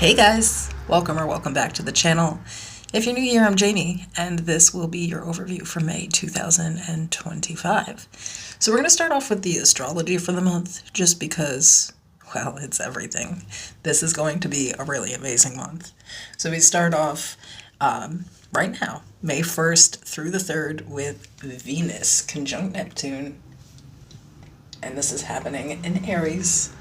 Hey guys, welcome or welcome back to the channel. If you're new here, I'm Jamie, and this will be your overview for May 2025. So we're going to start off with the astrology for the month, just because, well, it's everything. This is going to be a really amazing month. So we start off right now, May 1st through the 3rd, with Venus conjunct Neptune, and this is happening in Aries.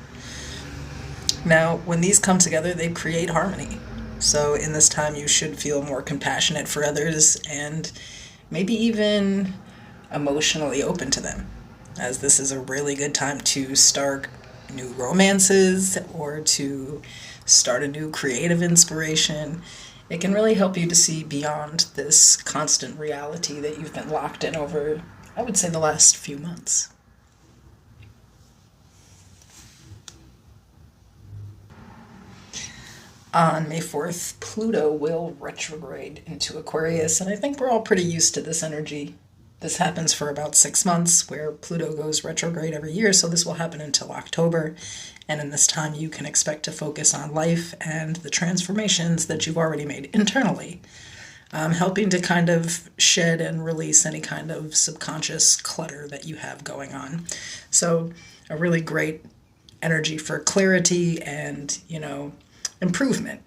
Now, when these come together, they create harmony. So in this time, you should feel more compassionate for others and maybe even emotionally open to them, as this is a really good time to start new romances or to start a new creative inspiration. It can really help you to see beyond this constant reality that you've been locked in over, I would say, the last few months. On May 4th, Pluto will retrograde into Aquarius, and I think we're all pretty used to this energy. This happens for about 6 months, where Pluto goes retrograde every year, so this will happen until October. And in this time, you can expect to focus on life and the transformations that you've already made internally, helping to kind of shed and release any kind of subconscious clutter that you have going on. So a really great energy for clarity and, improvement.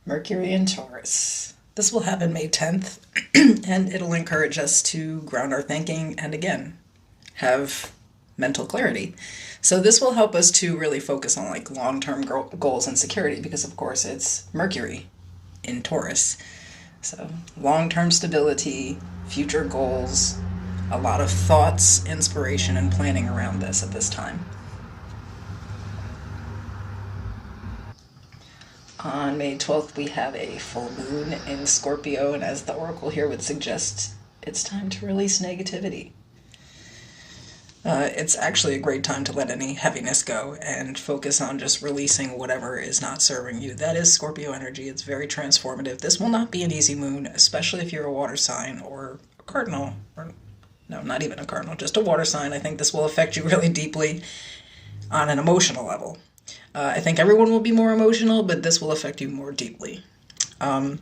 Mercury in Taurus. This will happen May 10th, and it'll encourage us to ground our thinking and, again, have mental clarity. So this will help us to really focus on long-term goals and security, because of course it's Mercury in Taurus. So long-term stability, future goals, a lot of thoughts, inspiration, and planning around this at this time. On May 12th, we have a full moon in Scorpio, and as the oracle here would suggest, it's time to release negativity. It's actually a great time to let any heaviness go and focus on just releasing whatever is not serving you. That is Scorpio energy. It's very transformative. This will not be an easy moon, especially if you're a water sign or a cardinal, or no, not even a cardinal, just a water sign. I think this will affect you really deeply on an emotional level. I think everyone will be more emotional, but this will affect you more deeply. But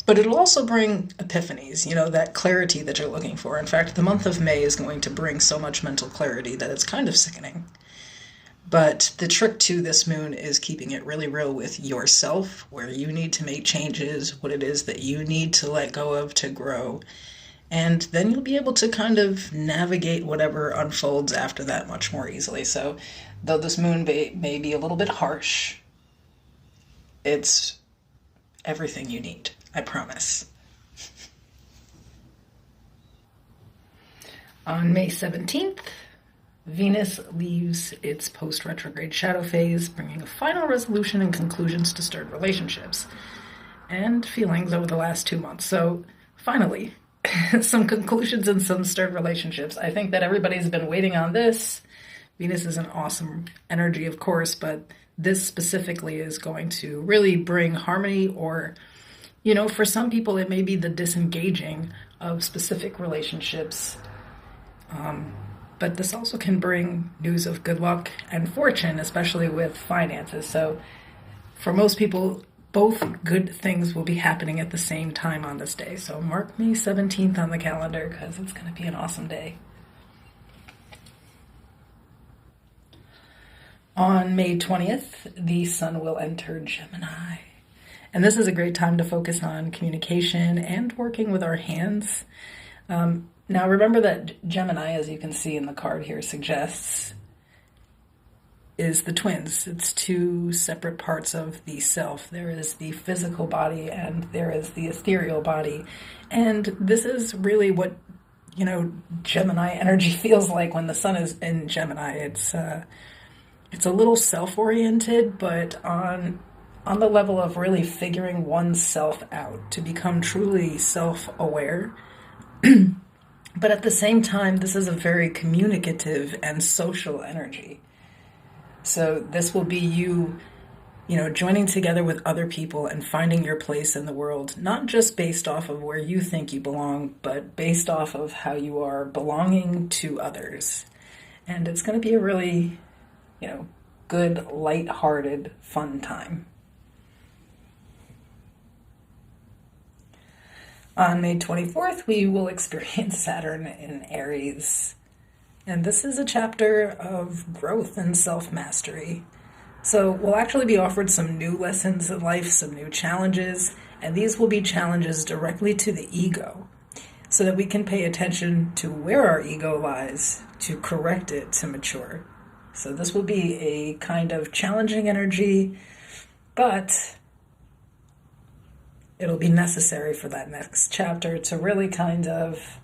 it'll also bring epiphanies, that clarity that you're looking for. In fact, the month of May is going to bring so much mental clarity that it's kind of sickening. But the trick to this moon is keeping it really real with yourself, where you need to make changes, what it is that you need to let go of to grow. And then you'll be able to kind of navigate whatever unfolds after that much more easily. So though this moon may be a little bit harsh, it's everything you need, I promise. On May 17th, Venus leaves its post-retrograde shadow phase, bringing a final resolution and conclusions to stirred relationships and feelings over the last 2 months. So finally, some conclusions and some stirred relationships. I think that everybody's been waiting on this. Venus is an awesome energy, of course, but this specifically is going to really bring harmony, or, for some people, it may be the disengaging of specific relationships. But this also can bring news of good luck and fortune, especially with finances. So for most people, both good things will be happening at the same time on this day. So mark May 17th on the calendar, because it's going to be an awesome day. On May 20th, the sun will enter Gemini. And this is a great time to focus on communication and working with our hands. Now remember that Gemini, as you can see in the card here, suggests is the twins. It's two separate parts of the self. There is the physical body and there is the ethereal body. And this is really what, Gemini energy feels like when the sun is in Gemini. It's a little self-oriented, but on the level of really figuring oneself out to become truly self-aware. But at the same time, this is a very communicative and social energy. So this will be you joining together with other people and finding your place in the world, not just based off of where you think you belong, but based off of how you are belonging to others. And it's going to be a really, good, light-hearted, fun time. On May 24th, we will experience Saturn in Aries. And this is a chapter of growth and self-mastery. So we'll actually be offered some new lessons in life, some new challenges, and these will be challenges directly to the ego, so that we can pay attention to where our ego lies, to correct it, to mature. So this will be a kind of challenging energy, but it'll be necessary for that next chapter to really kind of,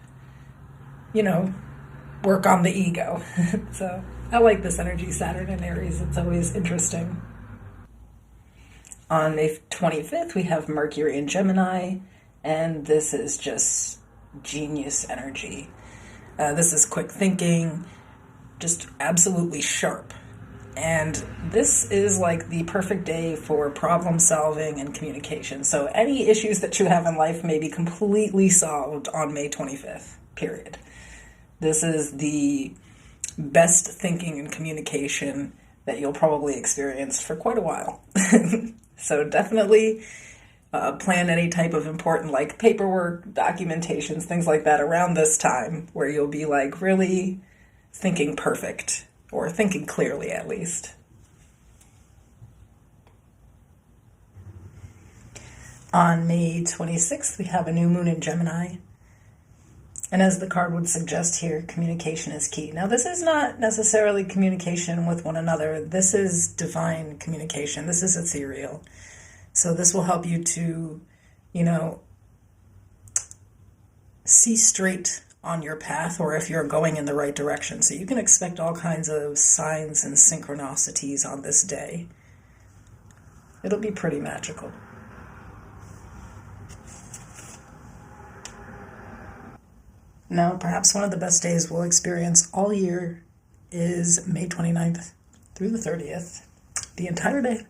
work on the ego. So I like this energy, Saturn and Aries. It's always interesting. On May 25th, we have Mercury in Gemini, and this is just genius energy. This is quick thinking, just absolutely sharp. And this is like the perfect day for problem solving and communication. So any issues that you have in life may be completely solved on May 25th, period. This is the best thinking and communication that you'll probably experience for quite a while. So definitely plan any type of important like paperwork, documentations, things like that around this time where you'll be like really thinking perfect, or thinking clearly at least. On May 26th, we have a new moon in Gemini. And as the card would suggest here, communication is key. Now, this is not necessarily communication with one another. This is divine communication. This is ethereal. So this will help you to, see straight on your path, or if you're going in the right direction. So you can expect all kinds of signs and synchronicities on this day. It'll be pretty magical. Now, perhaps one of the best days we'll experience all year is May 29th through the 30th, the entire day.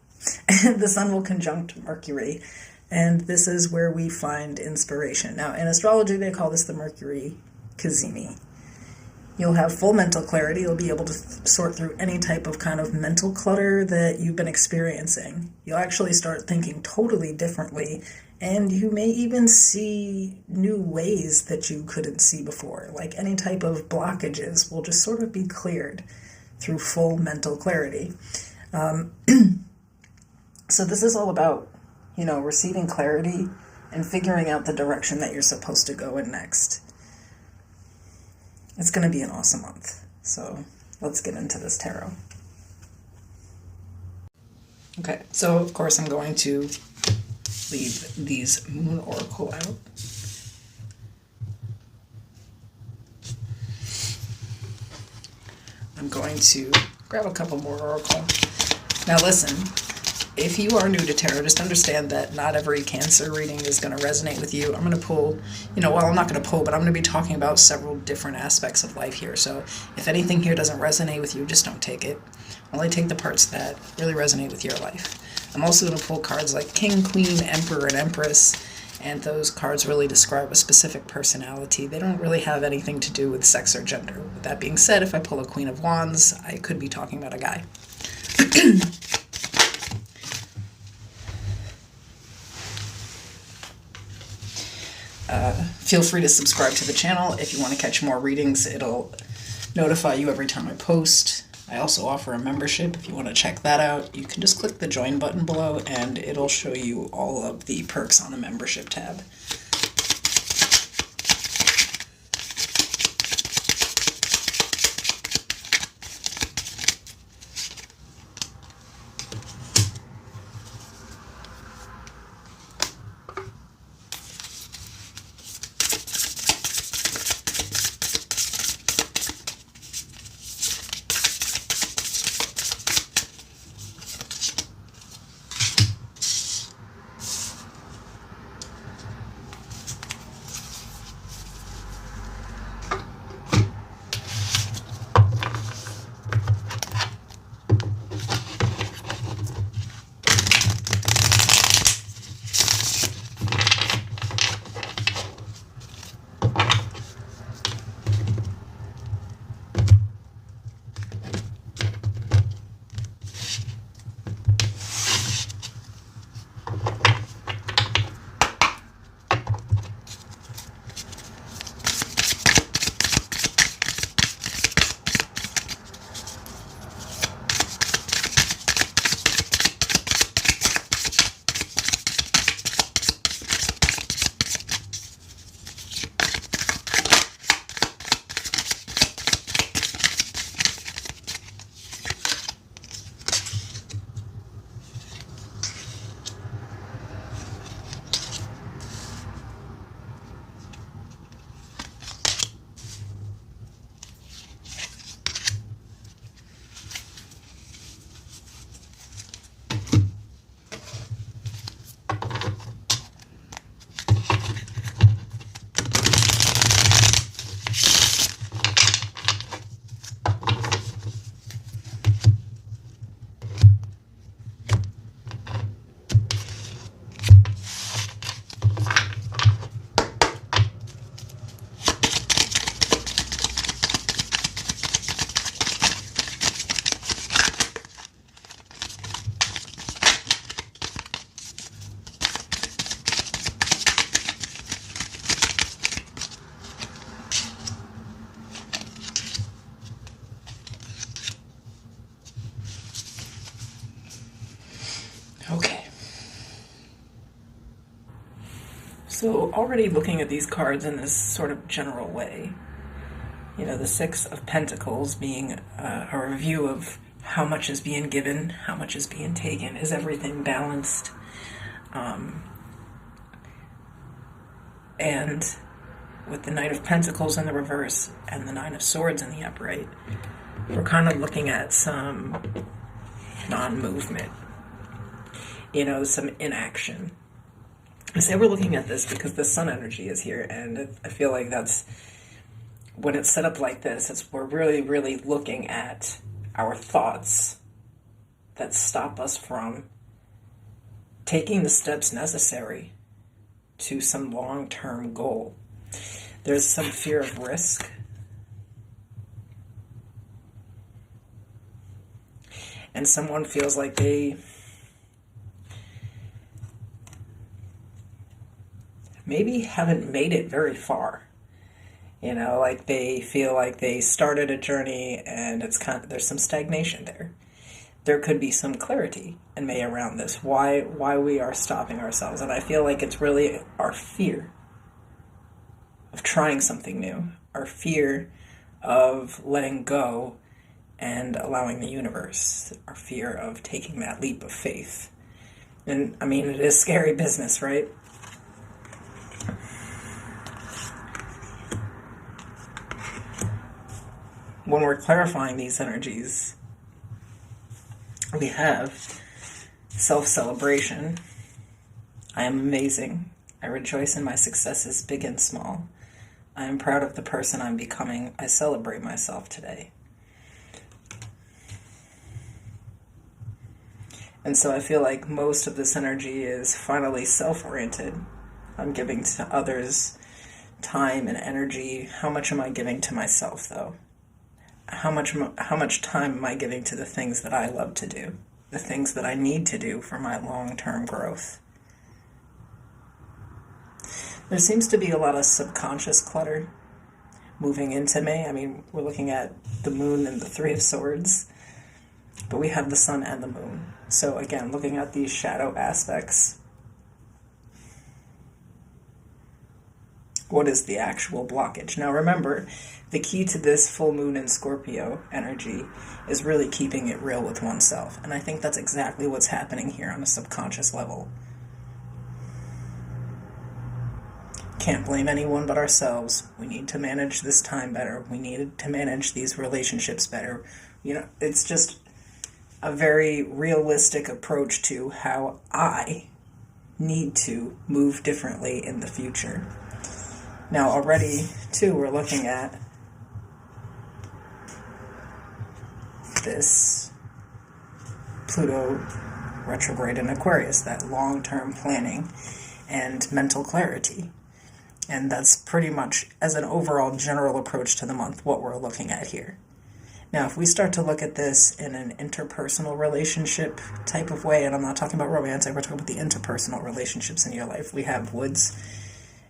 And the sun will conjunct Mercury, and this is where we find inspiration. Now, in astrology, they call this the Mercury Cazimi. You'll have full mental clarity. You'll be able to sort through any type of kind of mental clutter that you've been experiencing. You'll actually start thinking totally differently, and you may even see new ways that you couldn't see before. Like any type of blockages will just sort of be cleared through full mental clarity. So this is all about, receiving clarity and figuring out the direction that you're supposed to go in next. It's going to be an awesome month. So let's get into this tarot. Okay, so of course I'm going to leave these Moon Oracle out. I'm going to grab a couple more Oracle. Now listen, if you are new to tarot, just understand that not every Cancer reading is going to resonate with you. I'm going to pull, I'm not going to pull, but I'm going to be talking about several different aspects of life here. So if anything here doesn't resonate with you, just don't take it. Only take the parts that really resonate with your life. I'm also going to pull cards like King, Queen, Emperor, and Empress, and those cards really describe a specific personality. They don't really have anything to do with sex or gender. With that being said, if I pull a Queen of Wands, I could be talking about a guy. Feel free to subscribe to the channel if you want to catch more readings. It'll notify you every time I post. I also offer a membership. If you want to check that out, you can just click the join button below and it'll show you all of the perks on the membership tab. So already looking at these cards in this sort of general way, the Six of Pentacles being a review of how much is being given, how much is being taken, is everything balanced? And with the Knight of Pentacles in the reverse and the Nine of Swords in the upright, we're kind of looking at some non-movement, some inaction. I say we're looking at this because the sun energy is here, and I feel like that's, when it's set up like this, we're really, really looking at our thoughts that stop us from taking the steps necessary to some long-term goal. There's some fear of risk. And someone feels like they maybe haven't made it very far. Like they feel like they started a journey and there's some stagnation there. There could be some clarity in May around this, why we are stopping ourselves. And I feel like it's really our fear of trying something new, our fear of letting go and allowing the universe, our fear of taking that leap of faith. And I mean, it is scary business, right? When we're clarifying these energies, we have self-celebration. I am amazing. I rejoice in my successes, big and small. I am proud of the person I'm becoming. I celebrate myself today. And so I feel like most of this energy is finally self-oriented. I'm giving to others time and energy. How much am I giving to myself, though? How much time am I giving to the things that I love to do, the things that I need to do for my long-term growth? There seems to be a lot of subconscious clutter moving into May. I mean, we're looking at the moon and the Three of Swords, but we have the sun and the moon. So again, looking at these shadow aspects, what is the actual blockage? Now remember, the key to this full moon in Scorpio energy is really keeping it real with oneself. And I think that's exactly what's happening here on a subconscious level. Can't blame anyone but ourselves. We need to manage this time better. We need to manage these relationships better. It's just a very realistic approach to how I need to move differently in the future. Now already, too, we're looking at this Pluto retrograde in Aquarius, that long-term planning and mental clarity. And that's pretty much, as an overall general approach to the month, what we're looking at here. Now, if we start to look at this in an interpersonal relationship type of way, and I'm not talking about romance, we're talking about the interpersonal relationships in your life, we have woods.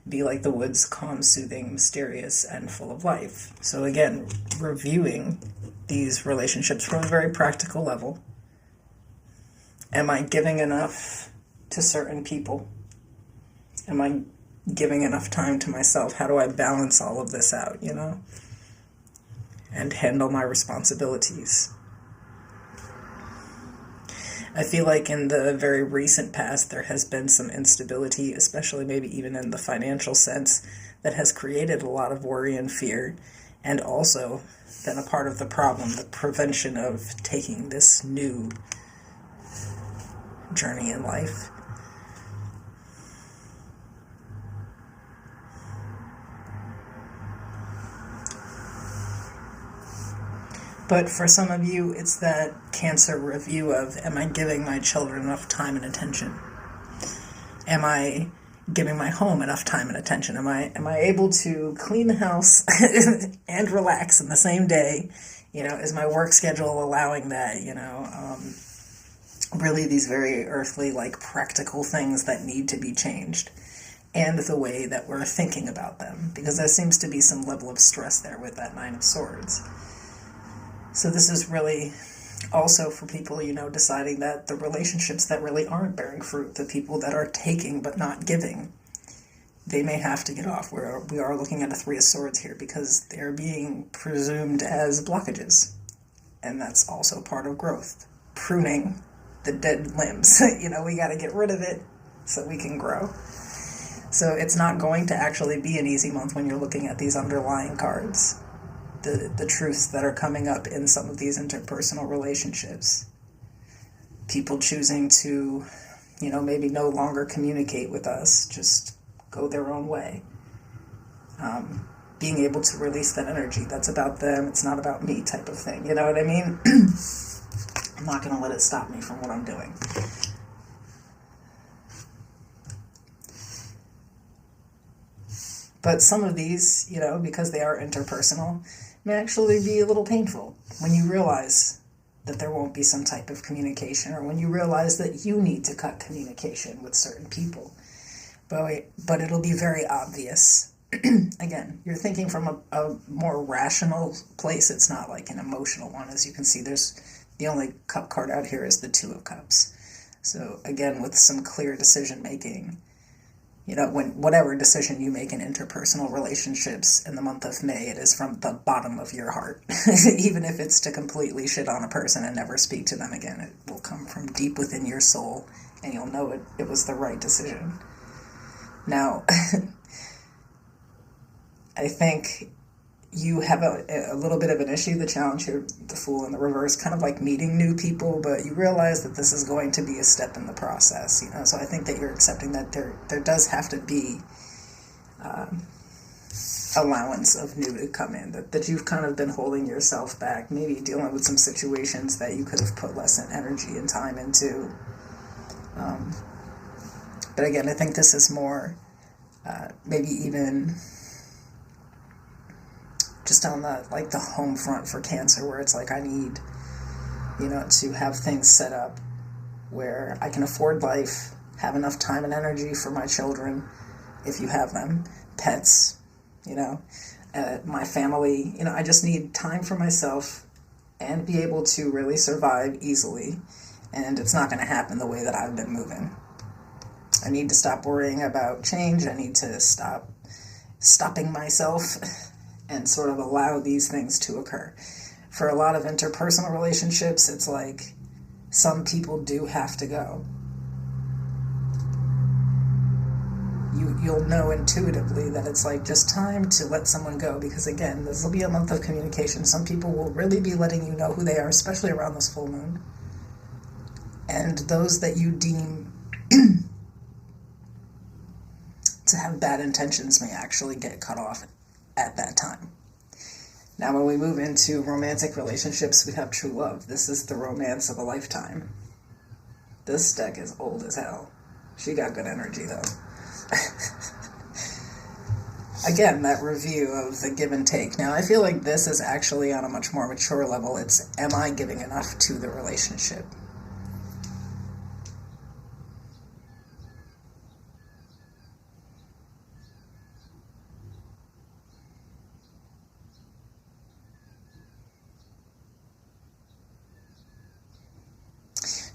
Be like the woods, calm, soothing, mysterious, and full of life. So again, reviewing these relationships from a very practical level. Am I giving enough to certain people? Am I giving enough time to myself? How do I balance all of this out, and handle my responsibilities? I feel like in the very recent past, there has been some instability, especially maybe even in the financial sense, that has created a lot of worry and fear, and also been a part of the problem, the prevention of taking this new journey in life. But for some of you, it's that Cancer review of, am I giving my children enough time and attention? Am I giving my home enough time and attention? Am I able to clean the house and relax in the same day? Is my work schedule allowing that? Really these very earthly, practical things that need to be changed, and the way that we're thinking about them, because there seems to be some level of stress there with that Nine of Swords. So this is really also for people, deciding that the relationships that really aren't bearing fruit, the people that are taking but not giving, they may have to get off. We are looking at a Three of Swords here because they're being presumed as blockages. And that's also part of growth. Pruning the dead limbs. We got to get rid of it so we can grow. So it's not going to actually be an easy month when you're looking at these underlying cards. The truths that are coming up in some of these interpersonal relationships. People choosing to, maybe no longer communicate with us, just go their own way. Being able to release that energy. That's about them, it's not about me type of thing. You know what I mean? I'm not going to let it stop me from what I'm doing. But some of these, because they are interpersonal, may actually be a little painful when you realize that there won't be some type of communication, or when you realize that you need to cut communication with certain people. But it'll be very obvious. Again, you're thinking from a more rational place. It's not like an emotional one. As you can see, the only cup card out here is the Two of Cups. So again, with some clear decision making, when whatever decision you make in interpersonal relationships in the month of May, it is from the bottom of your heart. Even if it's to completely shit on a person and never speak to them again, it will come from deep within your soul, and you'll know it was the right decision. Now, I think you have a little bit of an issue, the challenge here, the Fool in the reverse, kind of like meeting new people, but you realize that this is going to be a step in the process, so I think that you're accepting that there does have to be allowance of new to come in, that you've kind of been holding yourself back, maybe dealing with some situations that you could have put less energy and time into. But again, I think this is more maybe even just on the home front for Cancer, where it's like I need, to have things set up where I can afford life, have enough time and energy for my children, if you have them, pets, my family, I just need time for myself and be able to really survive easily. And it's not going to happen the way that I've been moving. I need to stop worrying about change. I need to stop stopping myself and sort of allow these things to occur. For a lot of interpersonal relationships, it's like some people do have to go. You'll know intuitively that it's like just time to let someone go, because again, this will be a month of communication. Some people will really be letting you know who they are, especially around this full moon. And those that you deem to have bad intentions may actually get cut off at that time. Now, when we move into romantic relationships, we have true love. This is the romance of a lifetime. This deck is old as hell. She got good energy, though. Again, that review of the give and take. Now, I feel like this is actually on a much more mature level. It's, am I giving enough to the relationship?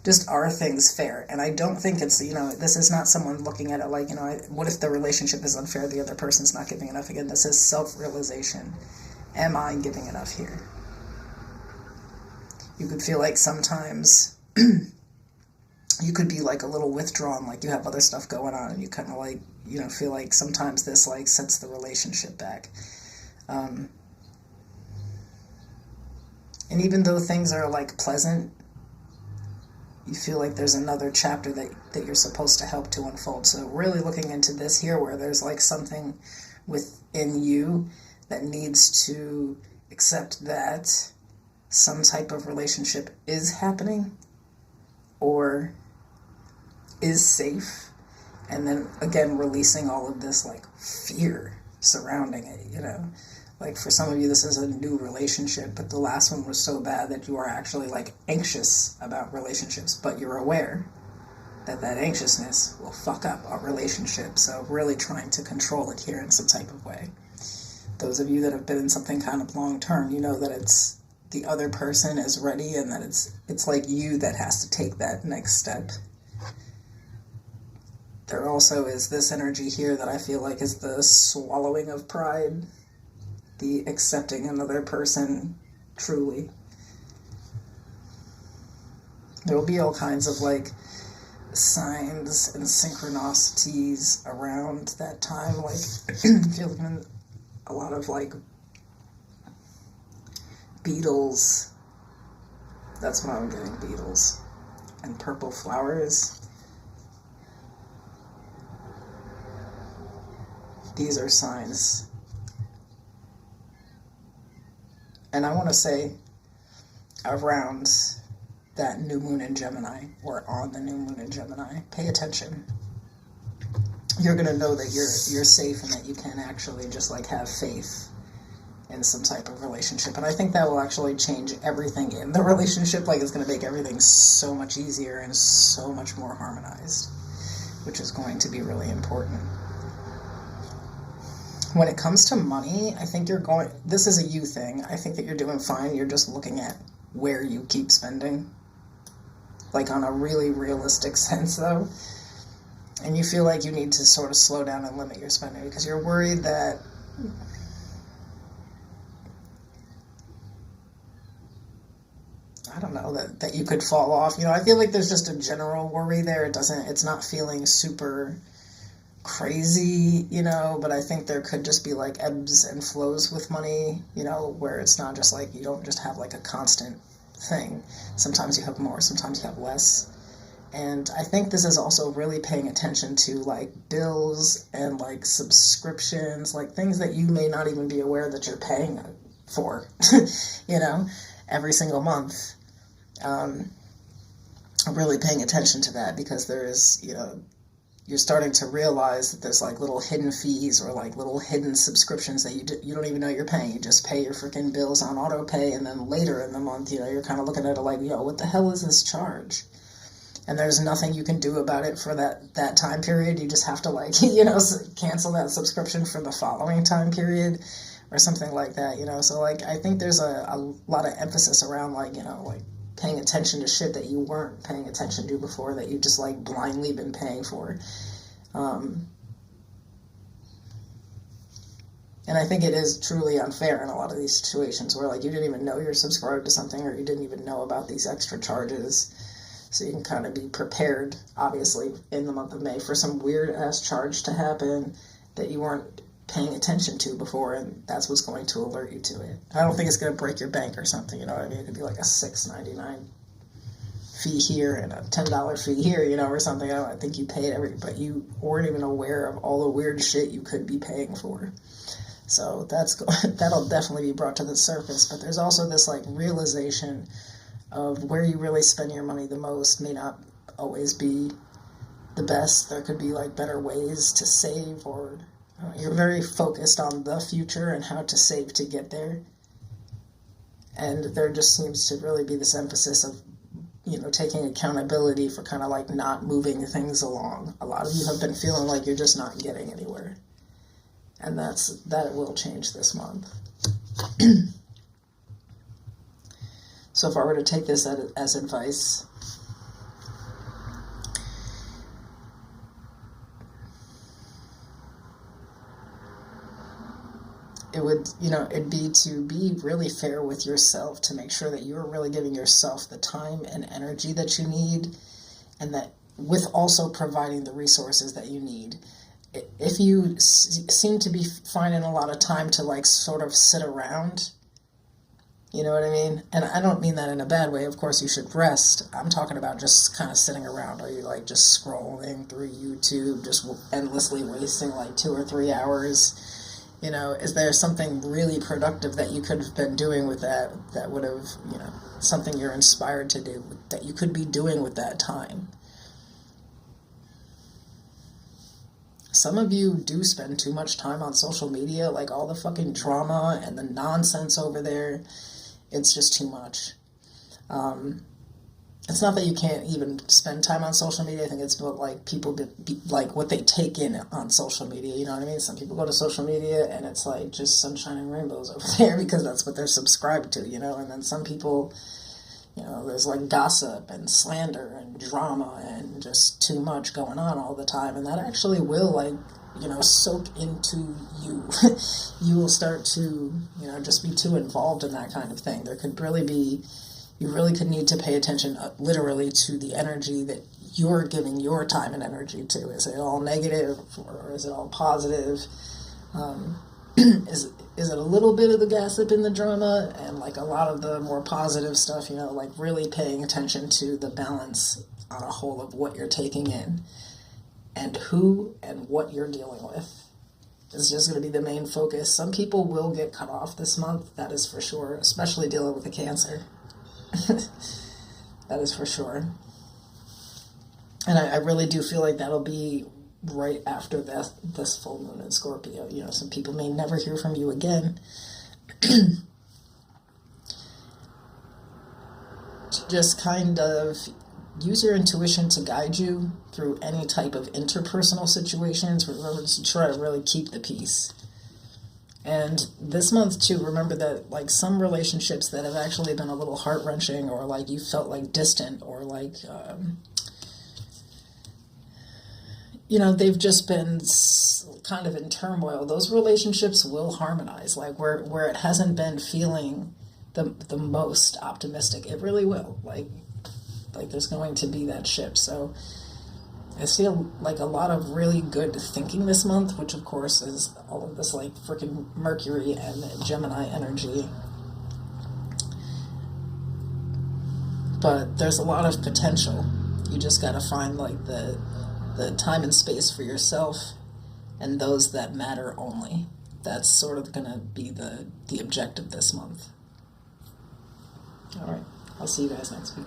Just are things fair? And I don't think it's, this is not someone looking at it like, what if the relationship is unfair, the other person's not giving enough? Again, this is self-realization. Am I giving enough here? You could feel like sometimes you could be like a little withdrawn, like you have other stuff going on, and you kind of like, feel like sometimes this like sets the relationship back. And even though things are like pleasant, you feel like there's another chapter that you're supposed to help to unfold. So really looking into this here, where there's like something within you that needs to accept that some type of relationship is happening or is safe. And then again, releasing all of this like fear surrounding it, Like for some of you, this is a new relationship, but the last one was so bad that you are actually like anxious about relationships, but you're aware that anxiousness will fuck up a relationship. So really trying to control it here in some type of way. Those of you that have been in something kind of long term, you know that it's the other person is ready, and that it's like you that has to take that next step. there also is this energy here that I feel like is the swallowing of pride, the accepting another person truly. There will be all kinds of like signs and synchronicities around that time, like feeling a lot of like beetles. That's what I'm getting, beetles and purple flowers. These are signs. And I want to say around that new moon in Gemini, or on the new moon in Gemini, pay attention. You're going to know that you're safe and that you can actually just like have faith in some type of relationship. And I think that will actually change everything in the relationship. Like, it's going to make everything so much easier and so much more harmonized, which is going to be really important. When it comes to money, I think this is a you thing. I think that you're doing fine. You're just looking at where you keep spending. Like, on a really realistic sense, though. And you feel like you need to sort of slow down and limit your spending because you're worried that I don't know, that you could fall off. You know, I feel like there's just a general worry there. It's not feeling super crazy, you know, but I think there could just be like ebbs and flows with money, you know, where it's not just like, you don't just have like a constant thing. Sometimes you have more, sometimes you have less. And I think this is also really paying attention to like bills and like subscriptions, like things that you may not even be aware that you're paying for, you know, every single month. I'm really paying attention to that because there is, you know, you're starting to realize that there's like little hidden fees or like little hidden subscriptions that you don't even know you're paying. You just pay your freaking bills on auto pay, and then later in the month, you know, you're kind of looking at it like, yo, what the hell is this charge? And there's nothing you can do about it for that time period. You just have to like, you know, cancel that subscription for the following time period or something like that, you know. So like, I think there's a lot of emphasis around like, you know, like paying attention to shit that you weren't paying attention to before, that you just like blindly been paying for. And I think it is truly unfair in a lot of these situations where like you didn't even know you're subscribed to something, or you didn't even know about these extra charges. So you can kind of be prepared, obviously, in the month of May for some weird-ass charge to happen that you weren't paying attention to before, and that's what's going to alert you to it. I don't think it's going to break your bank or something, you know what I mean? It could be like a $6.99 fee here and a $10 fee here, you know, or something. I think you paid but you weren't even aware of all the weird shit you could be paying for. So that'll definitely be brought to the surface. But there's also this like realization of where you really spend your money the most may not always be the best. There could be like better ways to save, or you're very focused on the future and how to save to get there. And there just seems to really be this emphasis of, you know, taking accountability for kind of like not moving things along. A lot of you have been feeling like you're just not getting anywhere. And that will change this month. So if I were to take this as advice, it would, you know, it'd be to be really fair with yourself, to make sure that you're really giving yourself the time and energy that you need, and that with also providing the resources that you need. If you seem to be finding a lot of time to like sort of sit around, you know what I mean? And I don't mean that in a bad way. Of course, you should rest. I'm talking about just kind of sitting around. Are you like just scrolling through YouTube, just endlessly wasting like 2 or 3 hours? You know, is there something really productive that you could have been doing with that would have, you know, something you're inspired to do that you could be doing with that time? Some of you do spend too much time on social media, like all the fucking drama and the nonsense over there. It's just too much. It's not that you can't even spend time on social media. I think it's about like people like what they take in on social media. You know what I mean? Some people go to social media and it's like just sunshine and rainbows over there because that's what they're subscribed to, you know. And then some people, You know, there's like gossip and slander and drama and just too much going on all the time, and that actually will, like, you know, soak into you. You will start to, you know, just be too involved in that kind of thing. There could really be, you really could need to pay attention literally to the energy that you're giving your time and energy to. Is it all negative, or is it all positive? Is it a little bit of the gossip and the drama, and like a lot of the more positive stuff, you know, like really paying attention to the balance on a whole of what you're taking in and who and what you're dealing with is just going to be the main focus. Some people will get cut off this month, that is for sure, especially dealing with the Cancer. That is for sure. And I really do feel like that'll be right after this full moon in Scorpio. You know, some people may never hear from you again. Just kind of use your intuition to guide you through any type of interpersonal situations. Remember to try to really keep the peace. And this month too, remember that like some relationships that have actually been a little heart-wrenching, or like you felt like distant, or like you know, they've just been kind of in turmoil, those relationships will harmonize. Like where it hasn't been feeling the most optimistic, it really will. Like there's going to be that shift. So I see like a lot of really good thinking this month, which of course is all of this like freaking Mercury and Gemini energy. But there's a lot of potential. You just got to find like the time and space for yourself and those that matter only. That's sort of going to be the objective this month. All right. I'll see you guys next week.